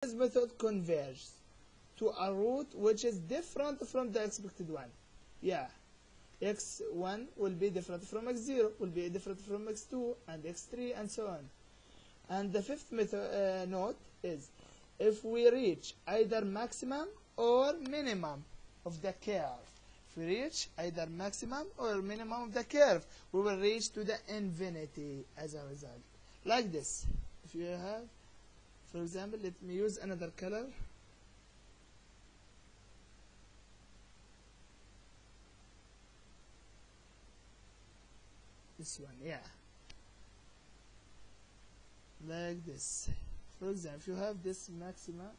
this method converges to a root which is different from the expected one. Yeah, x1 will be different from x0, will be different from x2 and x3 and so on. And the fifth method note is if we reach either maximum or minimum of the curve. If we reach either maximum or minimum of the curve, we will reach to the infinity as a result. Like this. If you have, for example, let me use another color. This one, yeah. Like this. For example, if you have this maxima,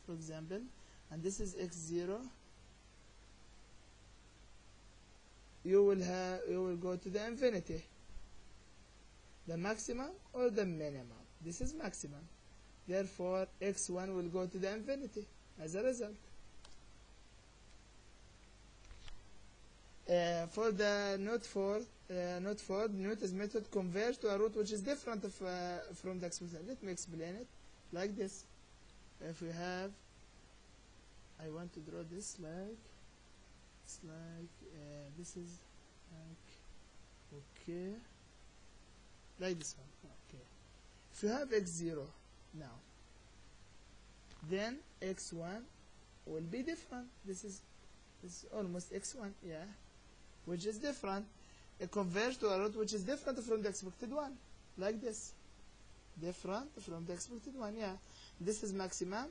for example, and this is x0, you will go to the infinity, the maximum or the minimum. This is maximum, therefore x1 will go to the infinity as a result. For the note 4, Newton's method converges to a root which is different from the expected. Let me explain it like this. If we have, I want to draw this like, it's like this is like, okay, like this one. Okay. If you have x0 now, then x1 will be different. This is almost x1, yeah, which is different. It converges to a root which is different from the expected one, like this. Different from the expected one, yeah. This is maximum.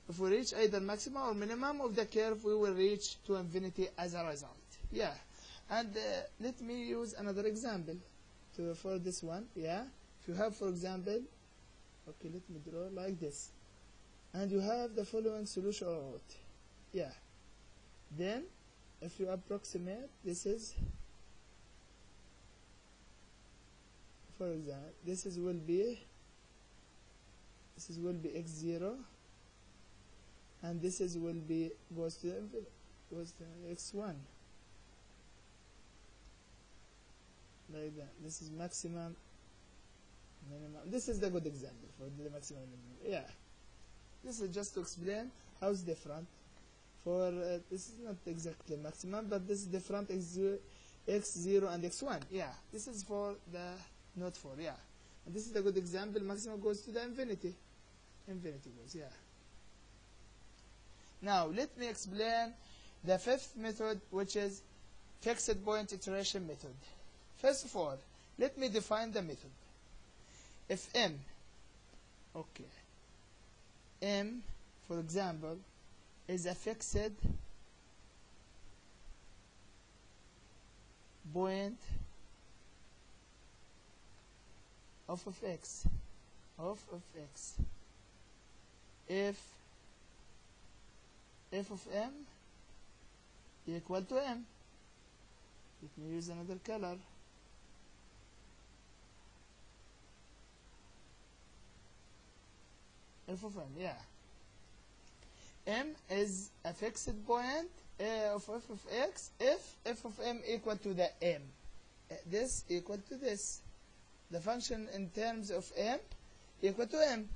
If we reach either maximum or minimum of the curve, we will reach to infinity as a result. Yeah. And let me use another example for this one, yeah. If you have, for example, okay, let me draw like this. And you have the following solution root, yeah. Then, if you approximate, this is, for example, this will be x0, and this will be goes to x1, like that. This is maximum, minimum. This is the good example for the maximum, minimum. Yeah. This is just to explain how it's different. For this is not exactly maximum, but this is different x0 and x1. Yeah, this is for the note 4. Yeah, and this is a good example. Maximum goes to the infinity. Infinity goes, yeah. Now let me explain the fifth method, which is fixed point iteration method. First of all, let me define the method. If m, okay, m, for example, is a fixed point of x, if f of m equal to m. Let me use another color. F of m, yeah. M is a fixed point of f of x if f of m equal to the m. This equal to this. The function in terms of m equal to m.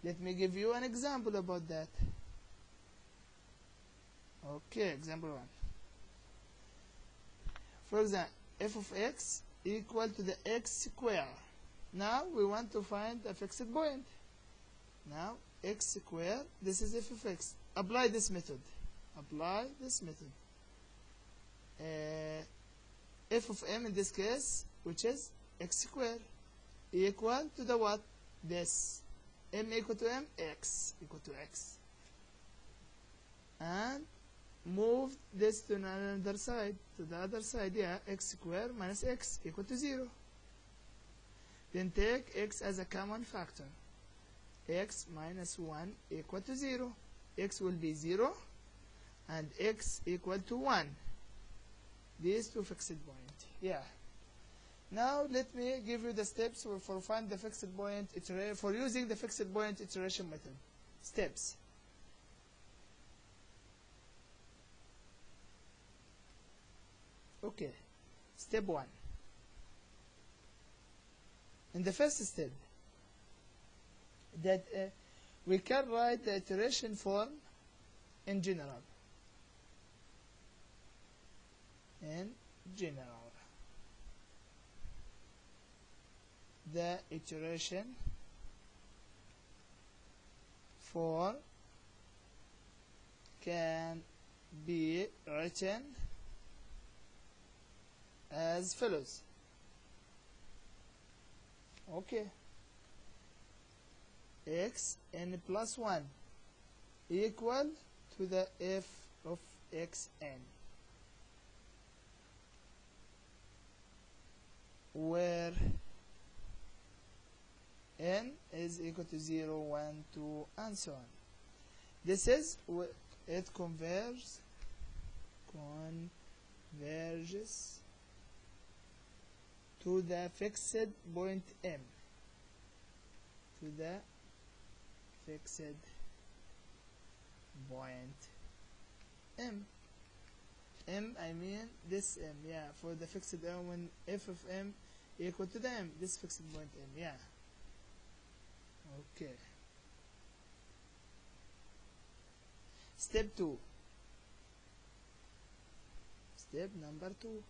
Let me give you an example about that. Okay, example 1. For example, f of x equal to the x square. Now we want to find a fixed point. Now x square, this is f of x. Apply this method. Apply this method. F of m in this case, which is x square, equal to the what? This. M equal to m, x equal to x. And move this to another side, to the other side, yeah, x square minus x equal to 0. Then take x as a common factor. X minus 1 equal to 0. X will be 0 and x equal to 1. These two fixed points. Yeah. Now let me give you the steps for find the fixed point for using the fixed point iteration method. Steps. Okay. Step 1. In the first step, that we can write the iteration form in general. In general, the iteration form can be written as follows. Okay, x n plus 1 equal to the f of x n, where n is equal to 0, 1, 2, and so on. This is it converges to the fixed point m, to the fixed point m. I mean this m, yeah, for the fixed m, when f of m equal to the m, this fixed point m, yeah. Okay. Step 2. Step number 2.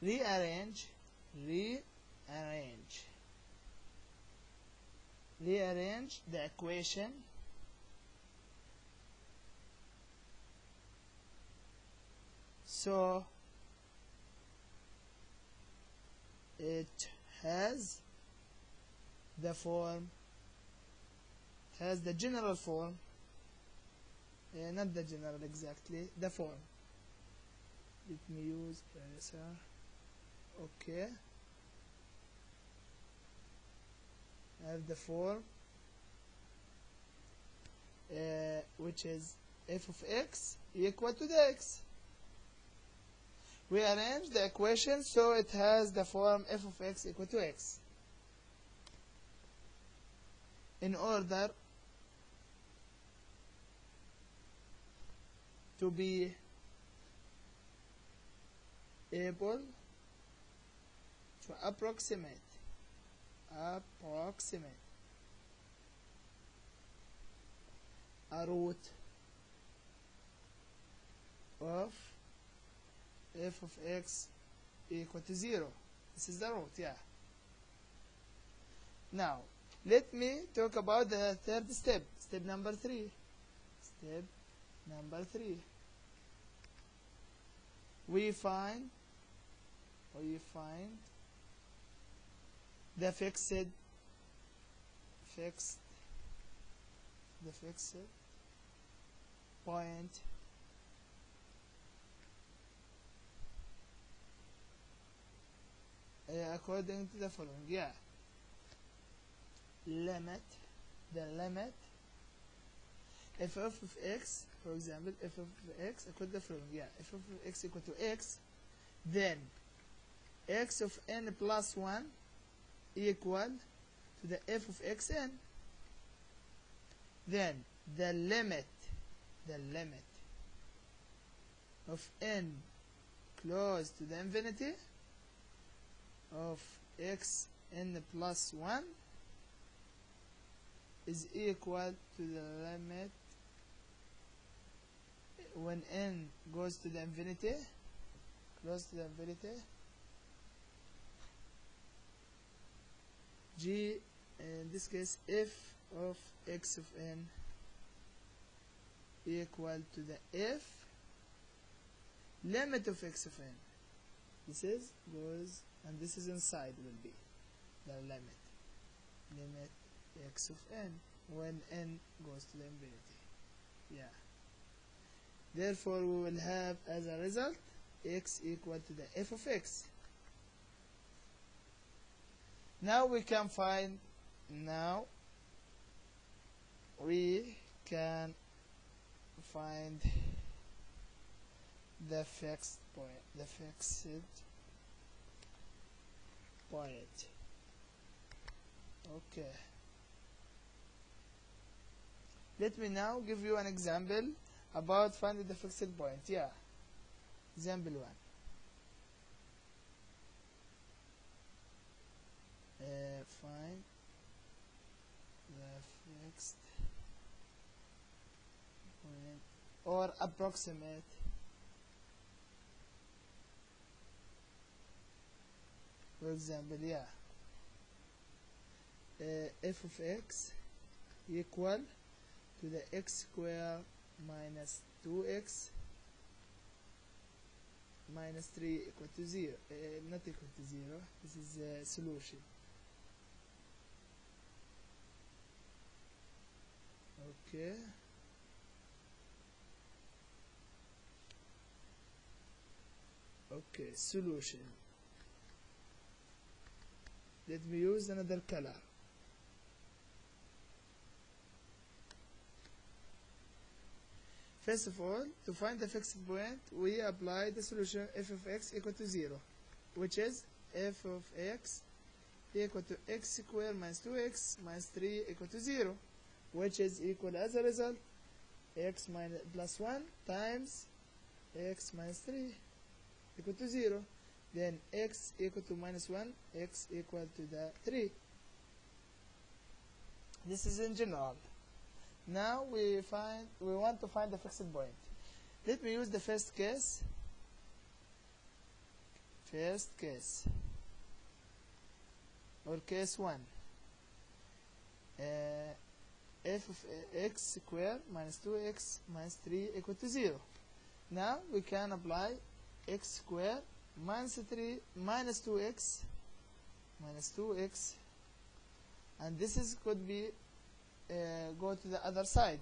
Rearrange the equation so it has the form, has the general form, not the general exactly, the form. Let me use eraser. Okay, I have the form which is f of x equal to the x. We arrange the equation so it has the form f of x equal to x. In order to be able to approximate a root of f of x equal to 0. This is the root, yeah. Now, let me talk about the third step, step number 3. Step number 3. We find the fixed point according to the following, yeah. The limit f of x, for example, f of x equal to the following, yeah, f of x equal to x, then x of n plus 1 equal to the f of xn. Then the limit of n close to the infinity of x n plus 1 is equal to the limit when n goes to the infinity, close to the infinity, g, in this case f of x of n equal to the f limit of x of n. This is goes, and this is inside will be the limit x of n when n goes to the infinity, yeah. Therefore we will have as a result x equal to the f of x. Now we can find the fixed point. Okay, let me now give you an example about finding the fixed point, yeah. Example 1. Find fixed point or approximate for example f of x equal to the x square minus 2x minus 3 equal to 0 not equal to 0. This is a solution. Okay, solution. Let me use another color. First of all, to find the fixed point, we apply the solution f of x equal to 0, which is f of x equal to x squared minus 2x minus 3 equal to 0, which is equal as a result x minus plus 1 times x minus 3 equal to 0. Then x equal to minus 1, x equal to the 3. This is in general. Now we want to find the fixed point. Let me use the first case. Or case 1. F of x squared minus 2x minus 3 equal to 0. Now we can apply x squared minus 3 minus 2x and this is could be go to the other side.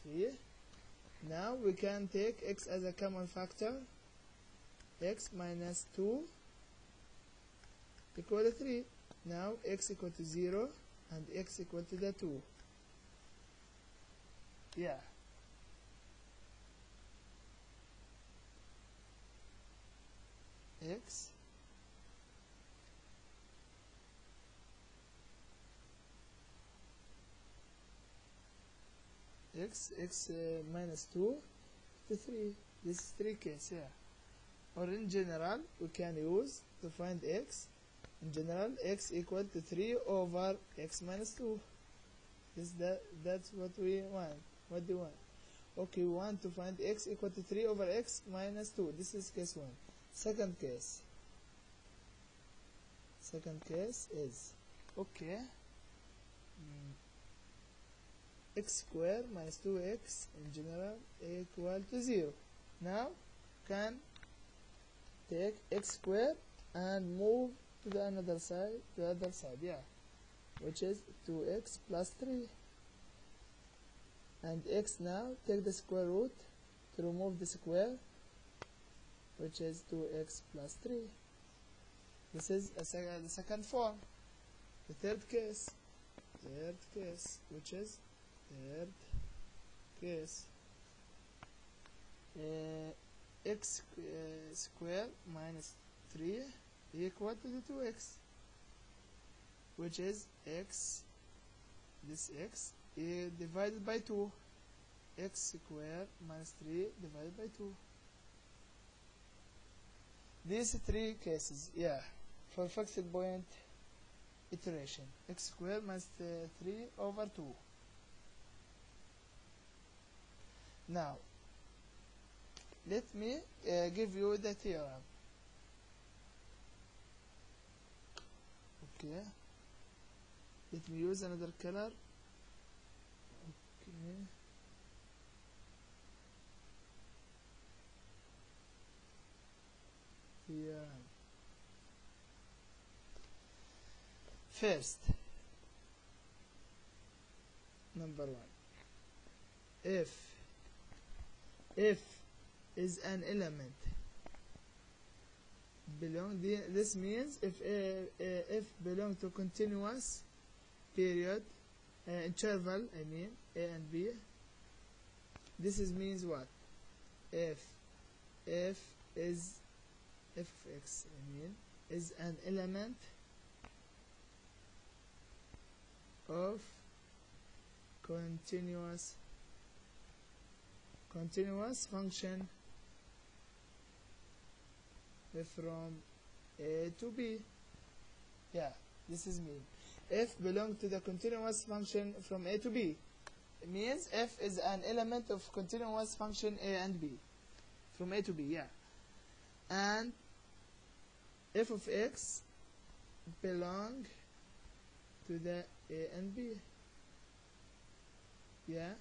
See? Now we can take x as a common factor. X minus 2 equal to 3. Now x equal to 0 and x equal to the 2. Yeah. X minus 2 to 3. This is 3 case, or in general we can use to find x. In general, x equal to 3 over x minus 2. That's what we want. What do you want? Okay, we want to find x equal to 3 over x minus 2. This is case 1. Second case is okay. X squared minus 2x in general equal to 0. Now can take x squared and move to the other side, which is 2x plus 3. And x now take the square root to remove the square, which is 2x plus 3. This is the second form. The third case, which is x squared minus 3 equal to the 2x, which is x, this x divided by 2, x squared minus 3 divided by 2. These 3 cases, for fixed point iteration, x squared minus 3 over 2. Now, let me give you the theorem. Okay. Let me use another color. Okay. Theorem. First, number 1. If is an element this means if belong to continuous period interval, I mean a and b, this means what? If is f of x, I mean, is an element of continuous function from a to b. This is mean. F belong to the continuous function from a to b. means f is an element of continuous function a and b, from a to b, yeah. And f of x belong to the a and b, yeah,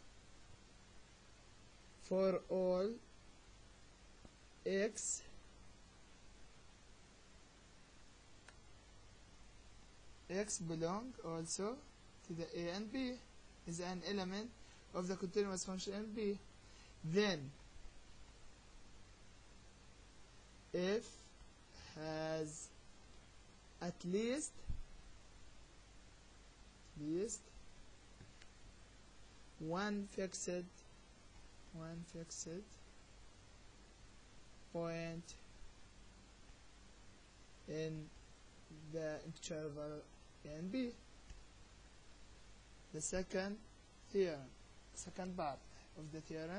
for all x belong also to the a and b, is an element of the continuous function and b. Then f has at least one fixed point in the interval a and b. The second part of the theorem